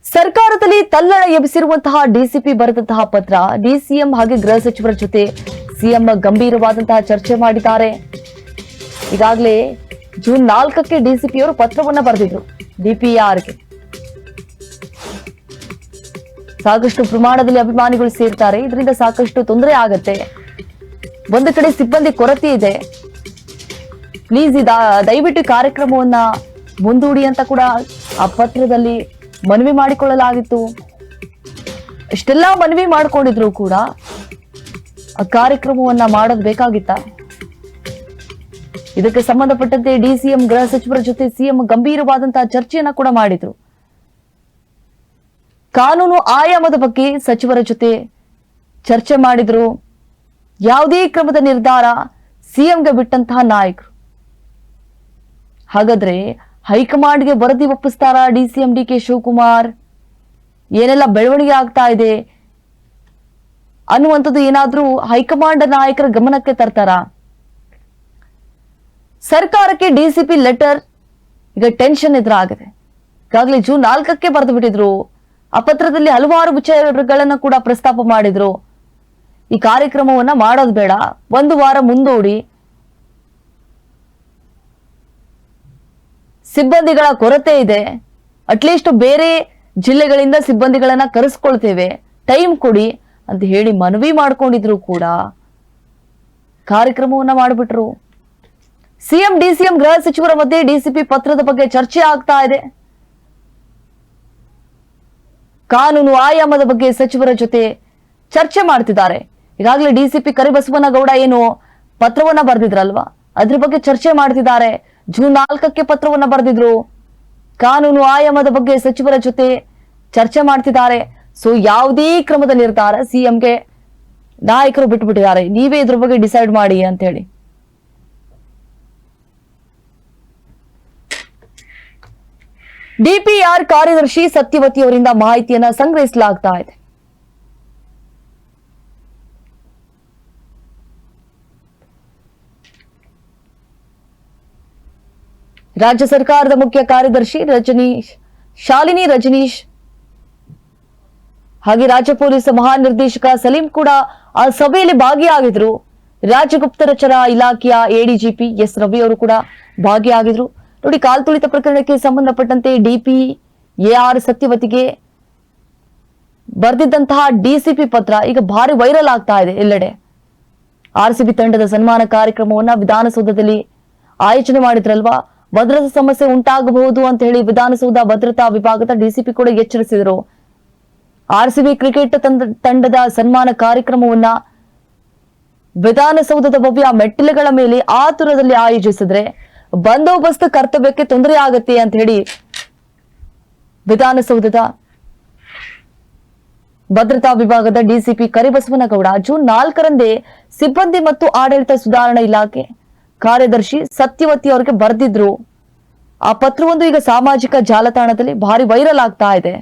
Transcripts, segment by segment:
ಸರ್ಕಾರದಲ್ಲಿ ತಲ್ಲಣ ಎಬ್ಬಿಸಿರುವಂತಹ ಡಿಸಿಪಿ ಬರೆದಂತಹ ಪತ್ರ ಡಿಸಿಎಂ ಹಾಗೆ ಗೃಹ ಸಚಿವರ ಜೊತೆ ಸಿಎಂ ಗಂಭೀರವಾದಂತಹ ಚರ್ಚೆ ಮಾಡಿದ್ದಾರೆ. ಈಗಾಗಲೇ ಜೂನ್ 4ಕ್ಕೆ ಡಿಸಿಪಿ ಅವರು ಪತ್ರವನ್ನ ಬರೆದಿದ್ರು ಡಿಪಿಆರ್ಗೆ. ಸಾಕಷ್ಟು ಪ್ರಮಾಣದಲ್ಲಿ ಅಭಿಮಾನಿಗಳು ಸೇರ್ತಾರೆ, ಇದರಿಂದ ಸಾಕಷ್ಟು ತೊಂದರೆ ಆಗತ್ತೆ. ಒಂದು ಕಡೆ ಸಿಬ್ಬಂದಿ ಕೊರತೆ ಇದೆ, ಪ್ಲೀಸ್ ದಯವಿಟ್ಟು ಕಾರ್ಯಕ್ರಮವನ್ನ ಮುಂದೂಡಿ ಅಂತ ಕೂಡ ಆ ಪತ್ರದಲ್ಲಿ ಮನವಿ ಮಾಡಿಕೊಳ್ಳಲಾಗಿತ್ತು. ಇಷ್ಟೆಲ್ಲ ಮನವಿ ಮಾಡಿಕೊಂಡಿದ್ರು ಕೂಡ ಆ ಕಾರ್ಯಕ್ರಮವನ್ನ ಮಾಡೋದು ಬೇಕಾಗಿತ್ತ? ಇದಕ್ಕೆ ಸಂಬಂಧಪಟ್ಟಂತೆ ಡಿಸಿಎಂ ಗೃಹ ಸಚಿವರ ಜೊತೆ ಸಿಎಂ ಗಂಭೀರವಾದಂತಹ ಚರ್ಚೆಯನ್ನ ಕೂಡ ಮಾಡಿದ್ರು. ಕಾನೂನು ಆಯಾಮದ ಬಗ್ಗೆ ಸಚಿವರ ಜೊತೆ ಚರ್ಚೆ ಮಾಡಿದ್ರು. ಯಾವುದೇ ಕ್ರಮದ ನಿರ್ಧಾರ ಸಿಎಂಗೆ ಬಿಟ್ಟಂತಹ ನಾಯಕರು. ಹಾಗಾದ್ರೆ ಹೈಕಮಾಂಡ್ಗೆ ವರದಿ ಒಪ್ಪಿಸ್ತಾರ ಡಿಸಿಎಂ ಡಿಕೆ ಶಿವಕುಮಾರ್? ಏನೆಲ್ಲ ಬೆಳವಣಿಗೆ ಆಗ್ತಾ ಇದೆ ಅನ್ನುವಂಥದ್ದು ಏನಾದ್ರೂ ಹೈಕಮಾಂಡ್ ನಾಯಕರ ಗಮನಕ್ಕೆ ತರ್ತಾರ? ಸರ್ಕಾರಕ್ಕೆ ಡಿಸಿಪಿ ಲೆಟರ್ ಈಗ ಟೆನ್ಷನ್ ಎದುರಾಗಿದೆ. ಈಗಾಗಲೇ ಜೂನ್ 4ಕ್ಕೆ ಬರೆದು ಬಿಟ್ಟಿದ್ರು. ಆ ಪತ್ರದಲ್ಲಿ ಹಲವಾರು ವಿಚಾರಗಳನ್ನ ಕೂಡ ಪ್ರಸ್ತಾಪ ಮಾಡಿದ್ರು. ಈ ಕಾರ್ಯಕ್ರಮವನ್ನ ಮಾಡೋದು ಬೇಡ, ಒಂದು ವಾರ ಮುಂದೂಡಿ, ಸಿಬ್ಬಂದಿಗಳ ಕೊರತೆ ಇದೆ, ಅಟ್ಲೀಸ್ಟ್ ಬೇರೆ ಜಿಲ್ಲೆಗಳಿಂದ ಸಿಬ್ಬಂದಿಗಳನ್ನ ಕರೆಸ್ಕೊಳ್ತೇವೆ, ಟೈಮ್ ಕೊಡಿ ಅಂತ ಹೇಳಿ ಮನವಿ ಮಾಡ್ಕೊಂಡಿದ್ರು ಕೂಡ ಕಾರ್ಯಕ್ರಮವನ್ನ ಮಾಡಿಬಿಟ್ರು. ಸಿಎಂ ಡಿಸಿಎಂ ಗೃಹ ಸಚಿವರ ಮಧ್ಯೆ ಡಿಸಿಪಿ ಪತ್ರದ ಬಗ್ಗೆ ಚರ್ಚೆ ಆಗ್ತಾ ಇದೆ. ಕಾನೂನು ಆಯಾಮದ ಬಗ್ಗೆ ಸಚಿವರ ಜೊತೆ ಚರ್ಚೆ ಮಾಡ್ತಿದ್ದಾರೆ. ಈಗಾಗಲೇ ಡಿಸಿಪಿ ಕರಿಬಸವನಗೌಡ ಏನು ಪತ್ರವನ್ನ ಬರೆದಿದ್ರಲ್ವಾ, ಅದ್ರ ಬಗ್ಗೆ ಚರ್ಚೆ ಮಾಡ್ತಿದ್ದಾರೆ. ಜೂನ್ 4ಕ್ಕೆ ಪತ್ರವನ್ನ ಬರೆದಿದ್ರು. ಕಾನೂನು ಆಯಾಮದ ಬಗ್ಗೆ ಸಚಿವರ ಜೊತೆ ಚರ್ಚೆ ಮಾಡ್ತಿದ್ದಾರೆ. ಸೊ ಯಾವುದೇ ಕ್ರಮದ ನಿರ್ಧಾರ ಸಿಎಂಗೆ ನಾಯಕರು ಬಿಟ್ಟುಬಿಟ್ಟಿದ್ದಾರೆ, ನೀವೇ ಇದ್ರ ಬಗ್ಗೆ ಡಿಸೈಡ್ ಮಾಡಿ ಅಂತ ಹೇಳಿ. ಡಿಪಿಆರ್ ಕಾರ್ಯದರ್ಶಿ ಸತ್ಯವತಿ ಅವರಿಂದ ಮಾಹಿತಿಯನ್ನ ಸಂಗ್ರಹಿಸಲಾಗ್ತಾ ಇದೆ. ರಾಜ್ಯ ಸರ್ಕಾರದ ಮುಖ್ಯ ಕಾರ್ಯದರ್ಶಿ ಶಾಲಿನಿ ರಜನೀಶ್ ಹಾಗೆ ರಾಜ್ಯ ಪೊಲೀಸ್ ಮಹಾನಿರ್ದೇಶಕ ಸಲೀಂ ಕೂಡ ಆ ಸಭೆಯಲ್ಲಿ ಭಾಗಿಯಾಗಿದ್ರು. ರಾಜ್ಯ ಗುಪ್ತಚರ ಇಲಾಖೆಯ ಎಡಿಜಿಪಿ ಎಸ್ ರವಿ ಅವರು ಕೂಡ ಭಾಗಿಯಾಗಿದ್ರು. ನೋಡಿ, ಕಾಲ್ತುಳಿತ ಪ್ರಕರಣಕ್ಕೆ ಸಂಬಂಧಪಟ್ಟಂತೆ ಡಿಪಿಆರ್ ಸತ್ಯವತಿಗೆ ಬರೆದಿದ್ದಂತಹ ಡಿಸಿಪಿ ಪತ್ರ ಈಗ ಭಾರಿ ವೈರಲ್ ಆಗ್ತಾ ಇದೆ ಎಲ್ಲೆಡೆ. ಆರ್ಸಿಬಿ ತಂಡದ ಸನ್ಮಾನ ಕಾರ್ಯಕ್ರಮವನ್ನ ವಿಧಾನಸೌಧದಲ್ಲಿ ಆಯೋಜನೆ ಮಾಡಿದ್ರಲ್ವಾ, ಭದ್ರತಾ ಸಮಸ್ಯೆ ಉಂಟಾಗಬಹುದು ಅಂತ ಹೇಳಿ ವಿಧಾನಸೌಧ ಭದ್ರತಾ ವಿಭಾಗದ ಡಿಸಿಪಿ ಕೂಡ ಎಚ್ಚರಿಸಿದರು. ಆರ್ಸಿಬಿ ಕ್ರಿಕೆಟ್ ತಂಡದ ಸನ್ಮಾನ ಕಾರ್ಯಕ್ರಮವನ್ನ ವಿಧಾನಸೌಧದ ಭವ್ಯ ಮೆಟ್ಟಿಲುಗಳ ಮೇಲೆ ಆತುರದಲ್ಲಿ ಆಯೋಜಿಸಿದ್ರೆ ಬಂದೋಬಸ್ತ್ ಕರ್ತವ್ಯಕ್ಕೆ ತೊಂದರೆ ಆಗತ್ತೆ ಅಂತ ಹೇಳಿ ವಿಧಾನಸೌಧದ ಭದ್ರತಾ ವಿಭಾಗದ ಡಿಸಿಪಿ ಕರಿಬಸವನಗೌಡ ಜೂನ್ 4ರಂದೇ ಸಿಬ್ಬಂದಿ ಮತ್ತು ಆಡಳಿತ ಸುಧಾರಣಾ ಇಲಾಖೆ ಕಾರ್ಯದರ್ಶಿ ಸತ್ಯವತಿ ಅವರಿಗೆ ಬರೆದಿದ್ರು. ಆ ಪತ್ರವೊಂದು ಈಗ ಸಾಮಾಜಿಕ ಜಾಲತಾಣದಲ್ಲಿ ಭಾರಿ ವೈರಲ್ ಆಗ್ತಾ ಇದೆ.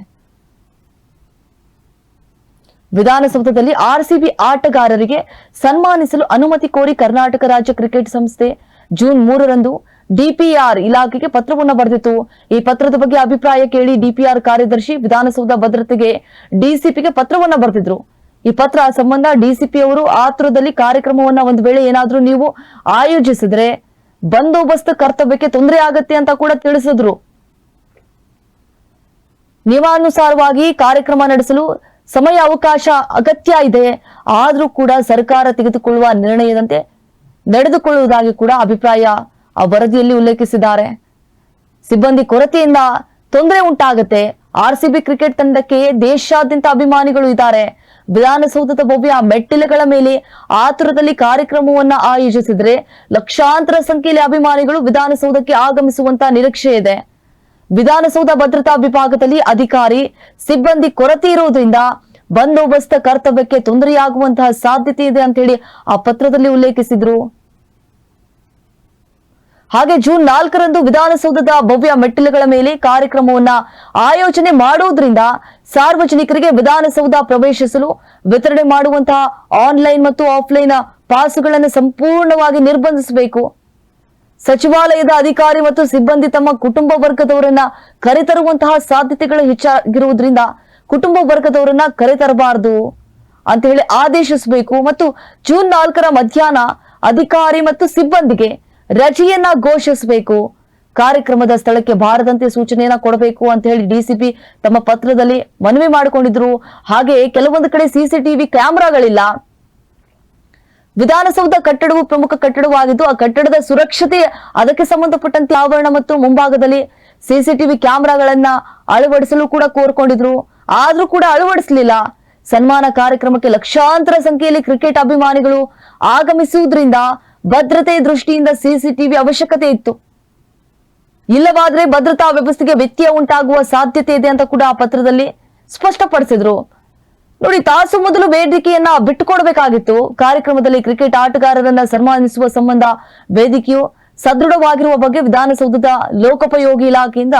ವಿಧಾನಸೌಧದಲ್ಲಿ ಆರ್ಸಿಬಿ ಆಟಗಾರರಿಗೆ ಸನ್ಮಾನಿಸಲು ಅನುಮತಿ ಕೋರಿ ಕರ್ನಾಟಕ ರಾಜ್ಯ ಕ್ರಿಕೆಟ್ ಸಂಸ್ಥೆ ಜೂನ್ 3ರಂದು ಡಿಪಿಆರ್ ಇಲಾಖೆಗೆ ಪತ್ರವನ್ನು ಬರೆದಿತ್ತು. ಈ ಪತ್ರದ ಬಗ್ಗೆ ಅಭಿಪ್ರಾಯ ಕೇಳಿ ಡಿಪಿಆರ್ ಕಾರ್ಯದರ್ಶಿ ವಿಧಾನಸೌಧ ಭದ್ರತೆಗೆ ಡಿಸಿಪಿಗೆ ಪತ್ರವನ್ನ ಬರೆದಿದ್ರು. ಈ ಪತ್ರ ಸಂಬಂಧ ಡಿಸಿಪಿ ಅವರು ಆತುರದಲ್ಲಿ ಕಾರ್ಯಕ್ರಮವನ್ನ ಒಂದು ವೇಳೆ ಏನಾದ್ರೂ ನೀವು ಆಯೋಜಿಸಿದ್ರೆ ಬಂದೋಬಸ್ತ್ ಕರ್ತವ್ಯಕ್ಕೆ ತೊಂದರೆ ಆಗತ್ತೆ ಅಂತ ಕೂಡ ತಿಳಿಸಿದ್ರು. ನಿಯಮಾನುಸಾರವಾಗಿ ಕಾರ್ಯಕ್ರಮ ನಡೆಸಲು ಸಮಯ ಅವಕಾಶ ಅಗತ್ಯ ಇದೆ, ಆದ್ರೂ ಕೂಡ ಸರ್ಕಾರ ತೆಗೆದುಕೊಳ್ಳುವ ನಿರ್ಣಯದಂತೆ ನಡೆದುಕೊಳ್ಳುವುದಾಗಿ ಕೂಡ ಅಭಿಪ್ರಾಯ ಆ ವರದಿಯಲ್ಲಿ ಉಲ್ಲೇಖಿಸಿದ್ದಾರೆ. ಸಿಬ್ಬಂದಿ ಕೊರತೆಯಿಂದ ತೊಂದರೆ ಉಂಟಾಗತ್ತೆ. ಆರ್ಸಿಬಿ ಕ್ರಿಕೆಟ್ ತಂಡಕ್ಕೆ ದೇಶಾದ್ಯಂತ ಅಭಿಮಾನಿಗಳು ಇದ್ದಾರೆ. ವಿಧಾನಸೌಧದ ಭವ್ಯ ಮೆಟ್ಟಿಲುಗಳ ಮೇಲೆ ಆತುರದಲ್ಲಿ ಕಾರ್ಯಕ್ರಮವನ್ನ ಆಯೋಜಿಸಿದ್ರೆ ಲಕ್ಷಾಂತರ ಸಂಖ್ಯೆಯಲ್ಲಿ ಅಭಿಮಾನಿಗಳು ವಿಧಾನಸೌಧಕ್ಕೆ ಆಗಮಿಸುವಂತ ನಿರೀಕ್ಷೆ ಇದೆ. ವಿಧಾನಸೌಧ ಭದ್ರತಾ ವಿಭಾಗದಲ್ಲಿ ಅಧಿಕಾರಿ ಸಿಬ್ಬಂದಿ ಕೊರತೆ ಇರುವುದರಿಂದ ಬಂದೋಬಸ್ತ್ ಕರ್ತವ್ಯಕ್ಕೆ ತೊಂದರೆಯಾಗುವಂತಹ ಸಾಧ್ಯತೆ ಇದೆ ಅಂತ ಹೇಳಿ ಆ ಪತ್ರದಲ್ಲಿ ಉಲ್ಲೇಖಿಸಿದ್ರು. ಹಾಗೆ ಜೂನ್ 4ರಂದು ವಿಧಾನಸೌಧದ ಭವ್ಯ ಮೆಟ್ಟಿಲುಗಳ ಮೇಲೆ ಕಾರ್ಯಕ್ರಮವನ್ನ ಆಯೋಜನೆ ಮಾಡುವುದರಿಂದ ಸಾರ್ವಜನಿಕರಿಗೆ ವಿಧಾನಸೌಧ ಪ್ರವೇಶಿಸಲು ವಿತರಣೆ ಮಾಡುವಂತಹ ಆನ್ಲೈನ್ ಮತ್ತು ಆಫ್ಲೈನ್ ಪಾಸುಗಳನ್ನು ಸಂಪೂರ್ಣವಾಗಿ ನಿರ್ಬಂಧಿಸಬೇಕು. ಸಚಿವಾಲಯದ ಅಧಿಕಾರಿ ಮತ್ತು ಸಿಬ್ಬಂದಿ ತಮ್ಮ ಕುಟುಂಬ ವರ್ಗದವರನ್ನ ಕರೆತರುವಂತಹ ಸಾಧ್ಯತೆಗಳು ಹೆಚ್ಚಾಗಿರುವುದರಿಂದ ಕುಟುಂಬ ವರ್ಗದವರನ್ನ ಕರೆತರಬಾರದು ಅಂತ ಹೇಳಿ ಆದೇಶಿಸಬೇಕು ಮತ್ತು ಜೂನ್ 4ರ ಮಧ್ಯಾಹ್ನ ಅಧಿಕಾರಿ ಮತ್ತು ಸಿಬ್ಬಂದಿಗೆ ರಜೆಯನ್ನ ಘೋಷಿಸಬೇಕು, ಕಾರ್ಯಕ್ರಮದ ಸ್ಥಳಕ್ಕೆ ಬಾರದಂತೆ ಸೂಚನೆಯನ್ನ ಕೊಡಬೇಕು ಅಂತ ಹೇಳಿ ಡಿಸಿಪಿ ತಮ್ಮ ಪತ್ರದಲ್ಲಿ ಮನವಿ ಮಾಡಿಕೊಂಡಿದ್ರು. ಹಾಗೆ ಕೆಲವೊಂದು ಕಡೆ ಸಿಸಿಟಿವಿ ಕ್ಯಾಮೆರಾಗಳಿಲ್ಲ. ವಿಧಾನಸೌಧ ಕಟ್ಟಡವು ಪ್ರಮುಖ ಕಟ್ಟಡವಾಗಿದ್ದು ಆ ಕಟ್ಟಡದ ಸುರಕ್ಷತೆ ಅದಕ್ಕೆ ಸಂಬಂಧಪಟ್ಟಂತೆ ಆವರಣ ಮತ್ತು ಮುಂಭಾಗದಲ್ಲಿ ಸಿಸಿಟಿವಿ ಕ್ಯಾಮೆರಾಗಳನ್ನ ಅಳವಡಿಸಲು ಕೂಡ ಕೋರ್ಕೊಂಡಿದ್ರು. ಆದ್ರೂ ಕೂಡ ಅಳವಡಿಸಲಿಲ್ಲ. ಸನ್ಮಾನ ಕಾರ್ಯಕ್ರಮಕ್ಕೆ ಲಕ್ಷಾಂತರ ಸಂಖ್ಯೆಯಲ್ಲಿ ಕ್ರಿಕೆಟ್ ಅಭಿಮಾನಿಗಳು ಆಗಮಿಸುವುದರಿಂದ ಭದ್ರತೆ ದೃಷ್ಟಿಯಿಂದ ಸಿಸಿಟಿವಿ ಅವಶ್ಯಕತೆ ಇತ್ತು. ಇಲ್ಲವಾದ್ರೆ ಭದ್ರತಾ ವ್ಯವಸ್ಥೆಗೆ ವ್ಯತ್ಯಯ ಉಂಟಾಗುವ ಸಾಧ್ಯತೆ ಇದೆ ಅಂತ ಕೂಡ ಆ ಪತ್ರದಲ್ಲಿ ಸ್ಪಷ್ಟಪಡಿಸಿದ್ರು. ನೋಡಿ, ತಾಸು ಮೊದಲು ವೇದಿಕೆಯನ್ನ ಬಿಟ್ಟುಕೊಡಬೇಕಾಗಿತ್ತು. ಕಾರ್ಯಕ್ರಮದಲ್ಲಿ ಕ್ರಿಕೆಟ್ ಆಟಗಾರರನ್ನ ಸನ್ಮಾನಿಸುವ ಸಂಬಂಧ ವೇದಿಕೆಯು ಸದೃಢವಾಗಿರುವ ಬಗ್ಗೆ ವಿಧಾನಸೌಧದ ಲೋಕೋಪಯೋಗಿ ಇಲಾಖೆಯಿಂದ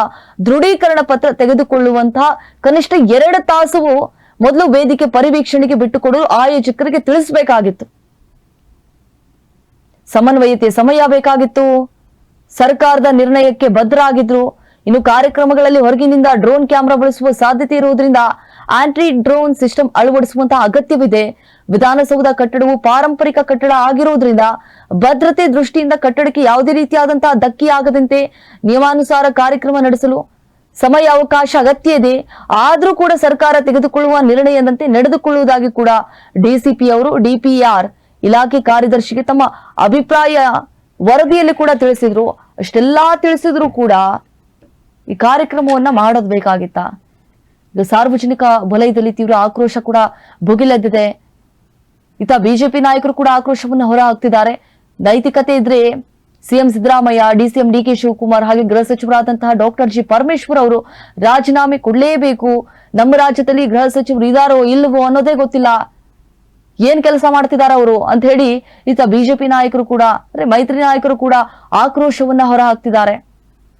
ದೃಢೀಕರಣ ಪತ್ರ ತೆಗೆದುಕೊಳ್ಳುವಂತಹ ಕನಿಷ್ಠ 2 ತಾಸು ಮೊದಲು ವೇದಿಕೆ ಪರಿವೀಕ್ಷಣೆಗೆ ಬಿಟ್ಟುಕೊಡಲು ಆಯೋಜಕರಿಗೆ ತಿಳಿಸಬೇಕಾಗಿತ್ತು. ಸಮನ್ವಯತೆ ಸಮಯ ಬೇಕಾಗಿತ್ತು. ಸರ್ಕಾರದ ನಿರ್ಣಯಕ್ಕೆ ಬದ್ಧರಾಗಿದ್ರು. ಇನ್ನು ಕಾರ್ಯಕ್ರಮಗಳಲ್ಲಿ ಹೊರಗಿನಿಂದ ಡ್ರೋನ್ ಕ್ಯಾಮೆರಾ ಬಳಸುವ ಸಾಧ್ಯತೆ ಇರುವುದರಿಂದ ಆಂಟಿ ಡ್ರೋನ್ ಸಿಸ್ಟಮ್ ಅಳವಡಿಸುವಂತಹ ಅಗತ್ಯವಿದೆ. ವಿಧಾನಸೌಧ ಕಟ್ಟಡವು ಪಾರಂಪರಿಕ ಕಟ್ಟಡ ಆಗಿರುವುದರಿಂದ ಭದ್ರತೆ ದೃಷ್ಟಿಯಿಂದ ಕಟ್ಟಡಕ್ಕೆ ಯಾವುದೇ ರೀತಿಯಾದಂತಹ ಧಕ್ಕೆಯಾಗದಂತೆ ನಿಯಮಾನುಸಾರ ಕಾರ್ಯಕ್ರಮ ನಡೆಸಲು ಸಮಯ ಅವಕಾಶ ಅಗತ್ಯ ಇದೆ. ಆದ್ರೂ ಕೂಡ ಸರ್ಕಾರ ತೆಗೆದುಕೊಳ್ಳುವ ನಿರ್ಣಯದಂತೆ ನಡೆದುಕೊಳ್ಳುವುದಾಗಿ ಕೂಡ ಡಿಸಿಪಿ ಅವರು ಡಿಪಿಆರ್ ಇಲಾಖೆ ಕಾರ್ಯದರ್ಶಿಗೆ ತಮ್ಮ ಅಭಿಪ್ರಾಯ ವರದಿಯಲ್ಲಿ ಕೂಡ ತಿಳಿಸಿದ್ರು. ಅಷ್ಟೆಲ್ಲಾ ತಿಳಿಸಿದ್ರು ಕೂಡ ಈ ಕಾರ್ಯಕ್ರಮವನ್ನ ಮಾಡೋದ್ ಬೇಕಾಗಿತ್ತ? ಇದು ಸಾರ್ವಜನಿಕ ವಲಯದಲ್ಲಿ ತೀವ್ರ ಆಕ್ರೋಶ ಕೂಡ ಭುಗಿಲೆದ್ದಿದೆ. ಇತ್ತ ಬಿಜೆಪಿ ನಾಯಕರು ಕೂಡ ಆಕ್ರೋಶವನ್ನು ಹೊರ ಹಾಕ್ತಿದ್ದಾರೆ. ನೈತಿಕತೆ ಇದ್ರೆ CM Siddaramaiah, DCM DK Shivakumar ಹಾಗೆ ಗೃಹ ಸಚಿವರಾದಂತಹ ಡಾಕ್ಟರ್ ಜಿ ಪರಮೇಶ್ವರ್ ಅವರು ರಾಜೀನಾಮೆ ಕೊಡಲೇಬೇಕು. ನಮ್ಮ ರಾಜ್ಯದಲ್ಲಿ ಗೃಹ ಸಚಿವರು ಇದಾರೋ ಇಲ್ವೋ ಅನ್ನೋದೇ ಗೊತ್ತಿಲ್ಲ. ಏನ್ ಕೆಲಸ ಮಾಡ್ತಿದಾರ ಅವರು ಅಂತ ಹೇಳಿ ಇತ್ತ ಬಿಜೆಪಿ ನಾಯಕರು ಕೂಡ ಅಂದ್ರೆ ಮೈತ್ರಿ ನಾಯಕರು ಕೂಡ ಆಕ್ರೋಶವನ್ನ ಹೊರ ಹಾಕ್ತಿದ್ದಾರೆ.